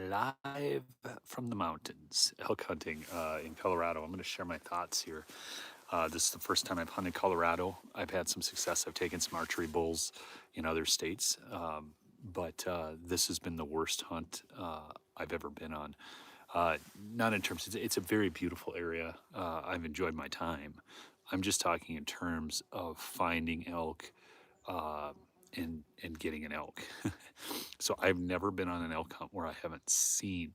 live from the mountains, elk hunting in Colorado. I'm going to share my thoughts here. This is the first time I've hunted Colorado. I've had some success. I've taken some archery bulls in other states, but this has been the worst hunt I've ever been on. Not in terms, it's a very beautiful area. I've enjoyed my time. I'm just talking in terms of finding elk uh, and getting an elk. So I've never been on an elk hunt where I haven't seen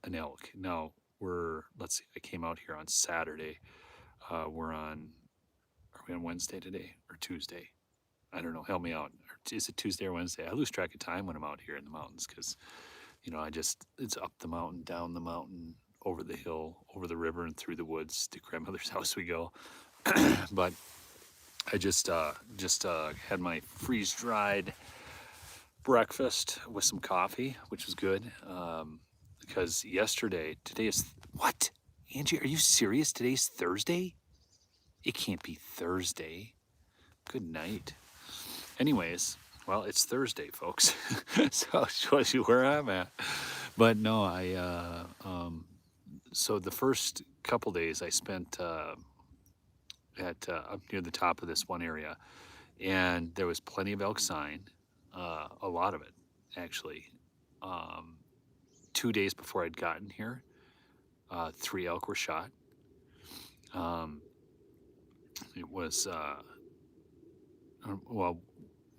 an elk. Now let's see, I came out here on Saturday. Are we on Wednesday today or Tuesday? I don't know. Help me out. Is it Tuesday or Wednesday? I lose track of time when I'm out here in the mountains because, it's up the mountain, down the mountain, over the hill, over the river, and through the woods to grandmother's house we go. But I just had my freeze dried breakfast with some coffee, which was good. Because today is what? Angie, are you serious? Today's Thursday? It can't be Thursday. Good night. Anyways, well, it's Thursday, folks. So it shows you where I'm at. But no, so the first couple days I spent at up near the top of this one area, and there was plenty of elk sign, a lot of it, actually. Um, 2 days before I'd gotten here, 3 elk were shot. Um, it was, well,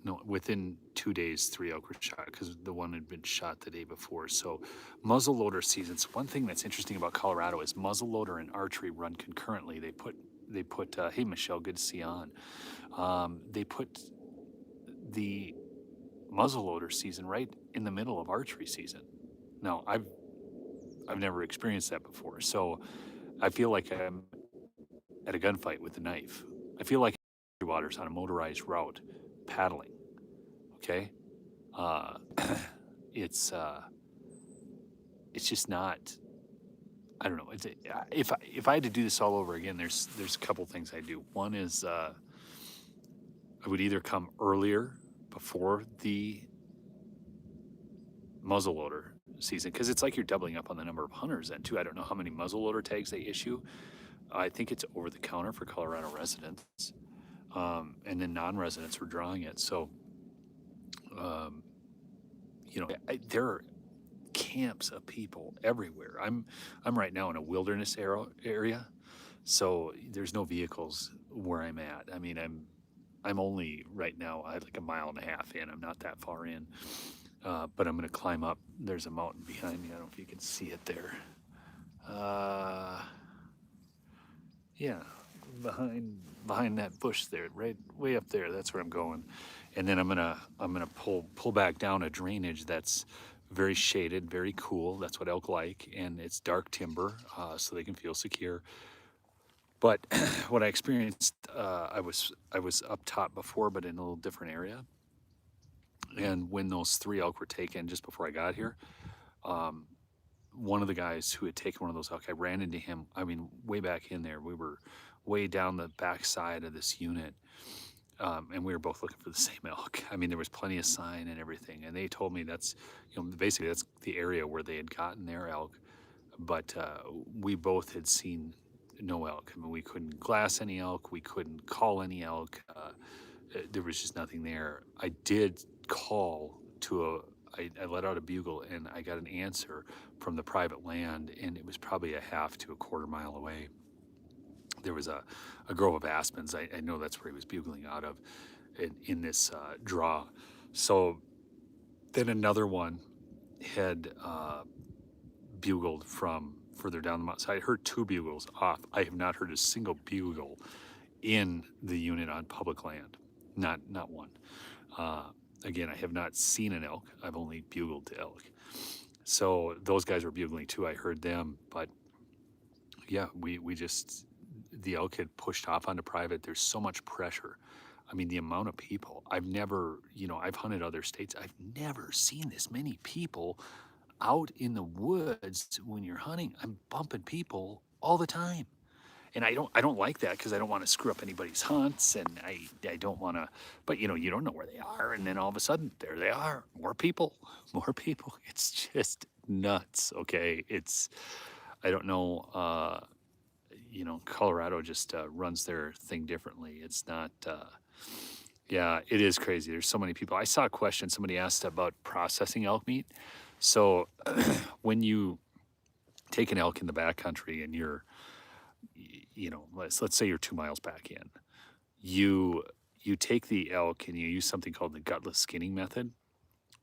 no, within 2 days, 3 elk were shot because the one had been shot the day before. So, muzzleloader seasons. One thing that's interesting about Colorado is muzzleloader and archery run concurrently. They put. Hey, Michelle, good to see you on. They put the muzzleloader season right in the middle of archery season. Now, I've never experienced that before, so I feel like I'm at a gunfight with a knife. I feel like waters on a motorized route, paddling. Okay, uh, it's uh, it's just not. I don't know. If I had to do this all over again, there's a couple things I do. One is I would either come earlier before the muzzleloader season because it's like you're doubling up on the number of hunters then too. I don't know how many muzzleloader tags they issue. I think it's over the counter for Colorado residents, and then non-residents were drawing it. So, um, there are camps of people everywhere. I'm right now in a wilderness area, so there's no vehicles where I'm at. I mean, I'm only right now like a mile and a half in. I'm not that far in, but I'm going to climb up. There's a mountain behind me. I don't know if you can see it there. Uh, yeah, behind that bush there, right way up there. That's where I'm going, and then I'm gonna pull back down a drainage that's very shaded, very cool. That's what elk like, and it's dark timber, so they can feel secure. But what I experienced, I was up top before, but in a little different area. And when those 3 elk were taken just before I got here, um, one of the guys who had taken one of those elk, I ran into him. I mean, way back in there, we were way down the back side of this unit, and we were both looking for the same elk. I mean, there was plenty of sign and everything, and they told me basically that's the area where they had gotten their elk, but we both had seen no elk. I mean, we couldn't glass any elk, we couldn't call any elk. There was just nothing there. I did call I let out a bugle and I got an answer from the private land, and it was probably a half to a quarter mile away. There was a grove of aspens. I know that's where he was bugling out of in this draw. So then another one had bugled from further down the mountain. So I heard 2 bugles off. I have not heard a single bugle in the unit on public land. Not one. Uh, Again, I have not seen an elk. I've only bugled to elk. So those guys were bugling too. I heard them, but yeah, we just the elk had pushed off onto private. There's so much pressure. I mean, the amount of people. I've hunted other states. I've never seen this many people out in the woods when you're hunting. I'm bumping people all the time. And I don't like that because I don't want to screw up anybody's hunts, and I don't want to, but you don't know where they are, and then all of a sudden there they are, more people, more people. It's just nuts. Okay, I don't know. Colorado just runs their thing differently. It's not. Yeah, it is crazy. There's so many people. I saw a question somebody asked about processing elk meat. So when you take an elk in the backcountry and let's say you're 2 miles back in, you you take the elk and you use something called the gutless skinning method.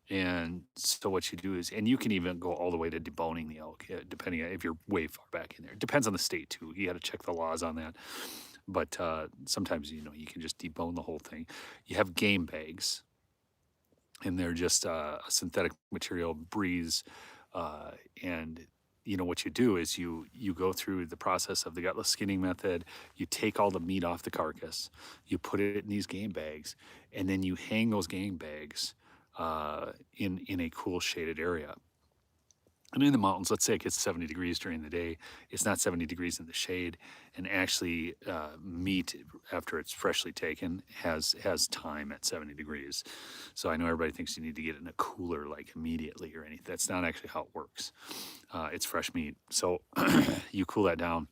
And so what you do is, and you can even go all the way to deboning the elk, depending on if you're way far back in there. It depends on the state too. You got to check the laws on that. But sometimes you can just debone the whole thing. You have game bags, and they're just a synthetic material, breeze, uh, and what you do is you go through the process of the gutless skinning method. You take all the meat off the carcass, you put it in these game bags, and then you hang those game bags in a cool shaded area. And in the mountains, let's say it gets 70 degrees during the day, it's not 70 degrees in the shade. And actually, meat, after it's freshly taken, has time at 70 degrees. So I know everybody thinks you need to get it in a cooler like immediately or anything. That's not actually how it works. It's fresh meat. So you cool that down.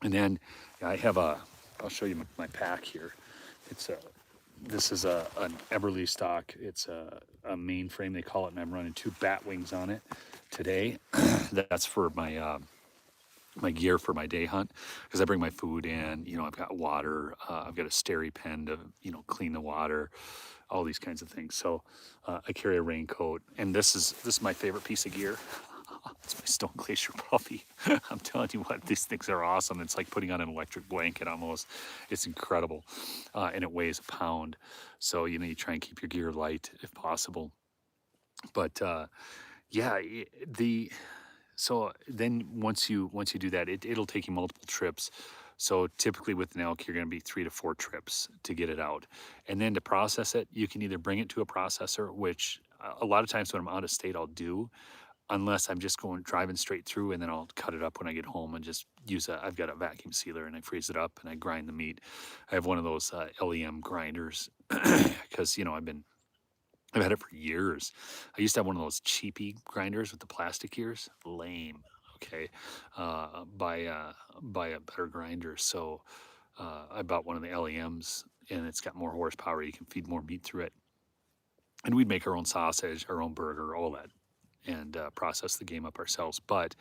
And then I'll show you my pack here. This is an Eberly stock. It's a mainframe, they call it, and I'm running 2 bat wings on it today. That's for my gear for my day hunt, because I bring my food in. I've got water. I've got a steri pen to clean the water, all these kinds of things. So I carry a raincoat, and this is my favorite piece of gear. It's my Stone Glacier Puffy. I'm telling you what, these things are awesome. It's like putting on an electric blanket almost. It's incredible. And it weighs a pound. So, you try and keep your gear light if possible. But yeah, so then once you do that, it'll take you multiple trips. So typically with an elk, you're going to be 3 to 4 trips to get it out. And then to process it, you can either bring it to a processor, which a lot of times when I'm out of state, I'll do, unless I'm just driving straight through, and then I'll cut it up when I get home and just I've got a vacuum sealer, and I freeze it up and I grind the meat. I have one of those LEM grinders because, I've had it for years. I used to have one of those cheapy grinders with the plastic ears. Lame. Okay. Buy a better grinder. So I bought one of the LEMs, and it's got more horsepower. You can feed more meat through it. And we'd make our own sausage, our own burger, all that, and process the game up ourselves. But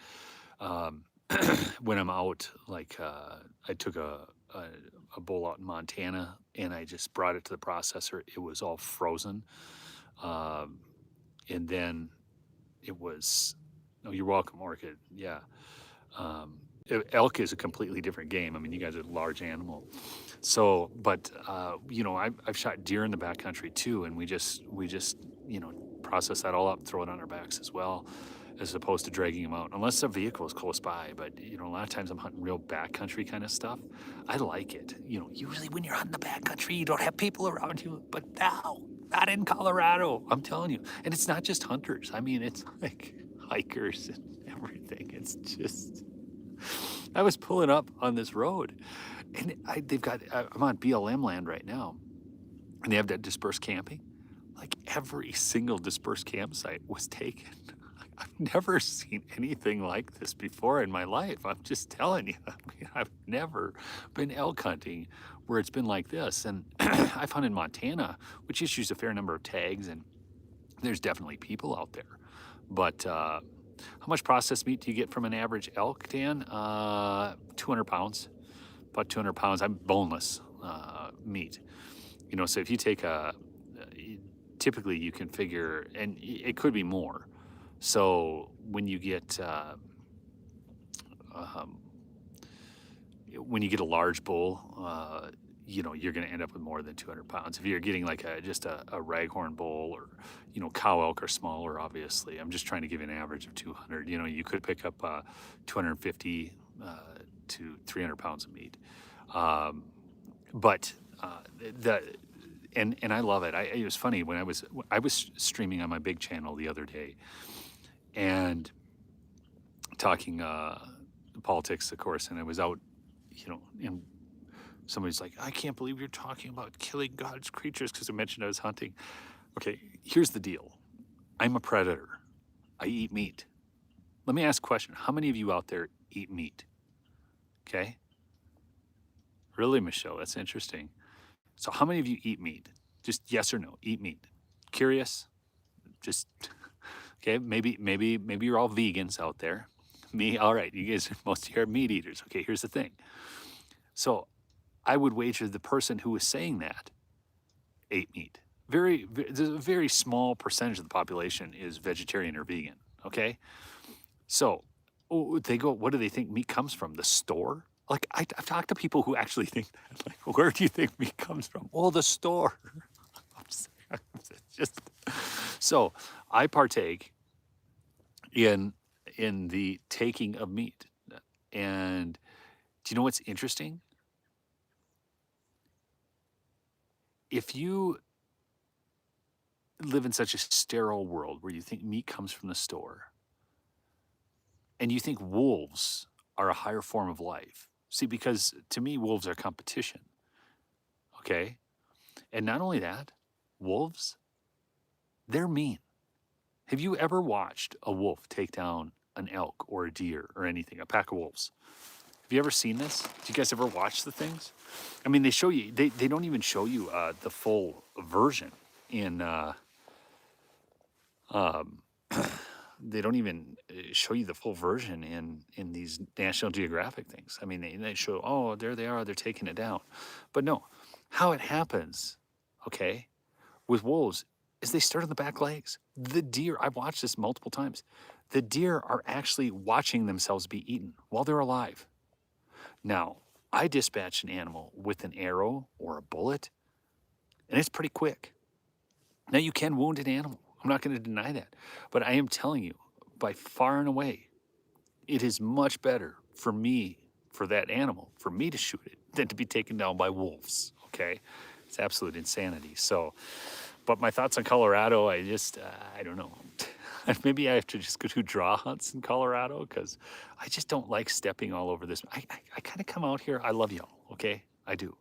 um, when I'm out, like I took a bull out in Montana, and I just brought it to the processor. It was all frozen. Um, and then it was, oh, you're welcome, Orchid. Yeah. Elk is a completely different game. I mean, you guys are a large animal. So, but, I've shot deer in the backcountry too, and we just, process that all up, throw it on our backs as well, as opposed to dragging them out, unless the vehicle is close by. But, a lot of times I'm hunting real backcountry kind of stuff. I like it. Usually when you're hunting the backcountry, you don't have people around you, but now, not in Colorado, I'm telling you. And it's not just hunters. I mean, it's like hikers and everything. It's just, I was pulling up on this road, and I'm on BLM land right now, and they have that dispersed camping. Like every single dispersed campsite was taken. I've never seen anything like this before in my life. I'm just telling you. I mean, I've never been elk hunting where it's been like this. And I've hunted Montana, which issues a fair number of tags, and there's definitely people out there. But how much processed meat do you get from an average elk, Dan? 200 pounds, about 200 pounds. I'm boneless meat. So if you take typically you can figure, and it could be more. So when you get a large bull, you're going to end up with more than 200 pounds. If you're getting like just a raghorn bull, or cow elk are smaller, obviously. I'm just trying to give you an average of 200. You could pick up 250 to 300 pounds of meat, but and I love it. It was funny when I was streaming on my big channel the other day, and talking politics, of course, and I was out, and somebody's like, I can't believe you're talking about killing God's creatures, because I mentioned I was hunting. Okay, here's the deal. I'm a predator. I eat meat. let me ask a question. How many of you out there eat meat? Okay. Really, Michelle? That's interesting. So how many of you eat meat? Just yes or no, eat meat. Curious? Just okay, maybe you're all vegans out there. Me, all right, you guys most of you are meat eaters. Okay, here's the thing. So I would wager the person who was saying that ate meat. There's a very small percentage of the population is vegetarian or vegan. Okay, so they go, what do they think meat comes from? The store? Like I've talked to people who actually think that. Like, where do you think meat comes from? Oh, the store. It's just so I partake in the taking of meat. And do you know what's interesting? If you live in such a sterile world where you think meat comes from the store and you think wolves are a higher form of life. See, because to me, wolves are competition. Okay. And not only that, wolves, they're mean. Have you ever watched a wolf take down an elk or a deer or anything, a pack of wolves? Have you ever seen this? Do you guys ever watch the things? I mean, they show you, they don't even show you the full version in, they don't even show you the full version in these National Geographic things. I mean, they show, oh, there they are, they're taking it down. But no, how it happens, okay, with wolves is they start on the back legs. The deer, I've watched this multiple times. The deer are actually watching themselves be eaten while they're alive. Now, I dispatch an animal with an arrow or a bullet, and it's pretty quick. Now, you can wound an animal. I'm not going to deny that. But I am telling you, by far and away, it is much better for me, for that animal, for me to shoot it than to be taken down by wolves. Okay? It's absolute insanity. So, but my thoughts on Colorado, I don't know. Maybe I have to just go do draw hunts in Colorado because I just don't like stepping all over this. I kind of come out here. I love y'all, okay? I do.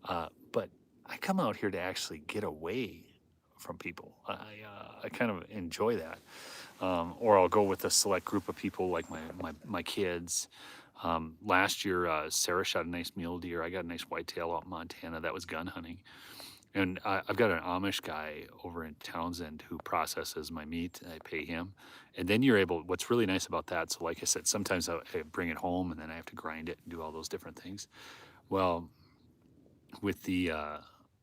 But I come out here to actually get away from people. I kind of enjoy that. Or I'll go with a select group of people like my kids. Last year, Sarah shot a nice mule deer. I got a nice whitetail out in Montana. That was gun hunting. And I've got an Amish guy over in Townsend who processes my meat. I pay him. And then you're able, what's really nice about that, so like I said, sometimes I bring it home and then I have to grind it and do all those different things. Well, with the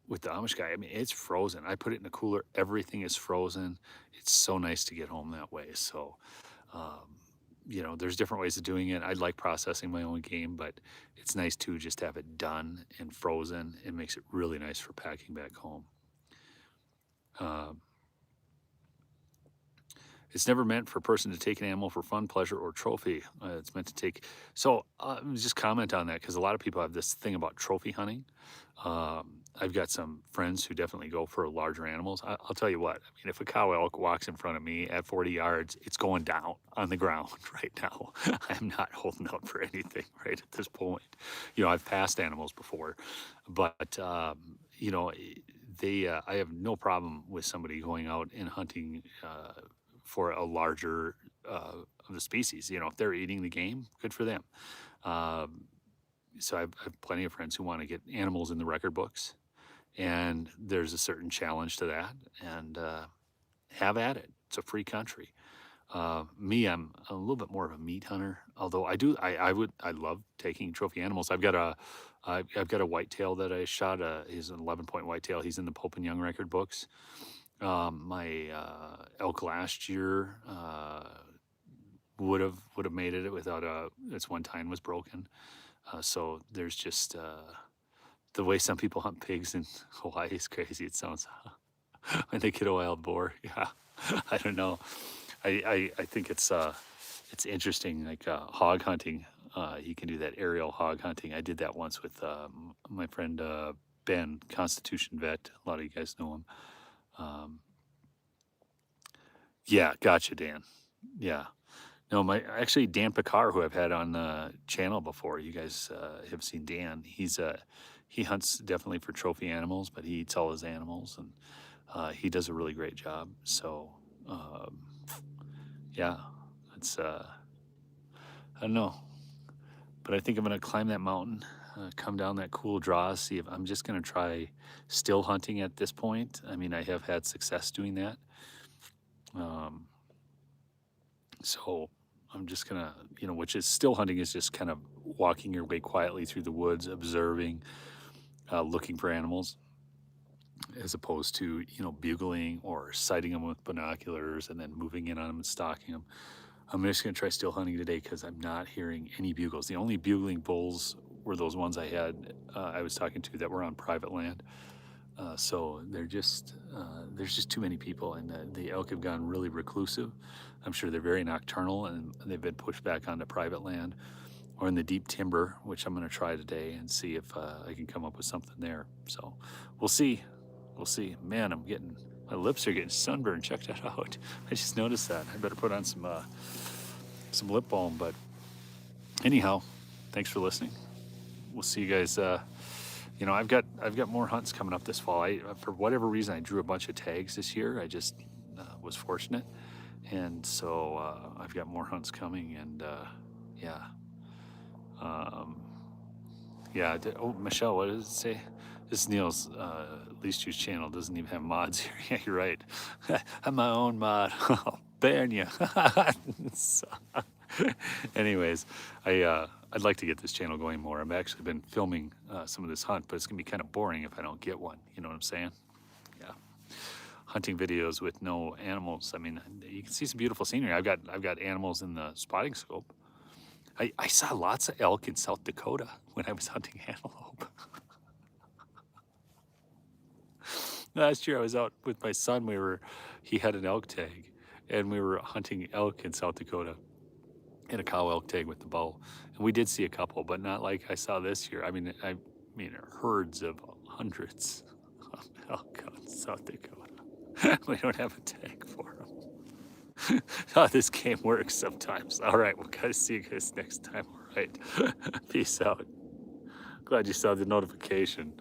Amish guy, I mean, it's frozen. I put it in a cooler. Everything is frozen. It's so nice to get home that way. So, there's different ways of doing it. I like processing my own game, but it's nice too just to have it done and frozen. It makes it really nice for packing back home. It's never meant for a person to take an animal for fun, pleasure, or trophy. It's meant to take. So just comment on that because a lot of people have this thing about trophy hunting. I've got some friends who definitely go for larger animals. I'll tell you what, I mean, if a cow elk walks in front of me at 40 yards, it's going down on the ground right now. I'm not holding out for anything right at this point. I've passed animals before, but, I have no problem with somebody going out and hunting for a larger of the species. If they're eating the game, good for them. So I have plenty of friends who want to get animals in the record books, and there's a certain challenge to that, and have at it. It's a free country. Me, I'm a little bit more of a meat hunter, although I love taking trophy animals. I've got a whitetail that I shot. He's an 11-point whitetail. He's in the Pope and Young record books. My elk last year would have made it without its one tine was broken. So there's just the way some people hunt pigs in Hawaii is crazy. It sounds when they get a wild boar. Yeah, I don't know. I think it's interesting. Like hog hunting, you can do that aerial hog hunting. I did that once with my friend Ben, Constitution vet. A lot of you guys know him. Yeah, gotcha, Dan. Yeah. No, actually Dan Picar, who I've had on the channel before. You guys have seen Dan. He hunts definitely for trophy animals, but he eats all his animals, and he does a really great job. So, yeah, it's, I don't know. But I think I'm going to climb that mountain, come down that cool draw, see if I'm just going to try still hunting at this point. I mean, I have had success doing that. So I'm just going to, which is still hunting is just kind of walking your way quietly through the woods, observing, looking for animals, as opposed to, bugling or sighting them with binoculars and then moving in on them and stalking them. I'm just going to try still hunting today because I'm not hearing any bugles. The only bugling bulls were those ones I was talking to that were on private land. So there's just too many people, and the elk have gone really reclusive. I'm sure they're very nocturnal, and they've been pushed back onto private land or in the deep timber, which I'm going to try today and see if I can come up with something there. So we'll see. We'll see. Man, my lips are getting sunburned. Check that out. I just noticed that. I better put on some lip balm. But anyhow, thanks for listening. We'll see you guys. I've got more hunts coming up this fall. For whatever reason, I drew a bunch of tags this year. I just was fortunate, and so I've got more hunts coming. And Michelle, what does it say? This Neil's Least Juice channel doesn't even have mods here. Yeah, you're right. I'm my own mod. I'll ban you. So, anyways, I'd like to get this channel going more. I've actually been filming some of this hunt, but it's gonna be kind of boring if I don't get one. You know what I'm saying? Yeah. Hunting videos with no animals. I mean, you can see some beautiful scenery. I've got animals in the spotting scope. I saw lots of elk in South Dakota when I was hunting antelope. Last year I was out with my son. He had an elk tag, and we were hunting elk in South Dakota. And a cow elk tag with the bow, and we did see a couple, but not like I saw this year. I mean, herds of hundreds of elk out in South Dakota. We don't have a tag for them. How this game works sometimes. All right, we'll guys see you guys next time. All right, peace out. Glad you saw the notification.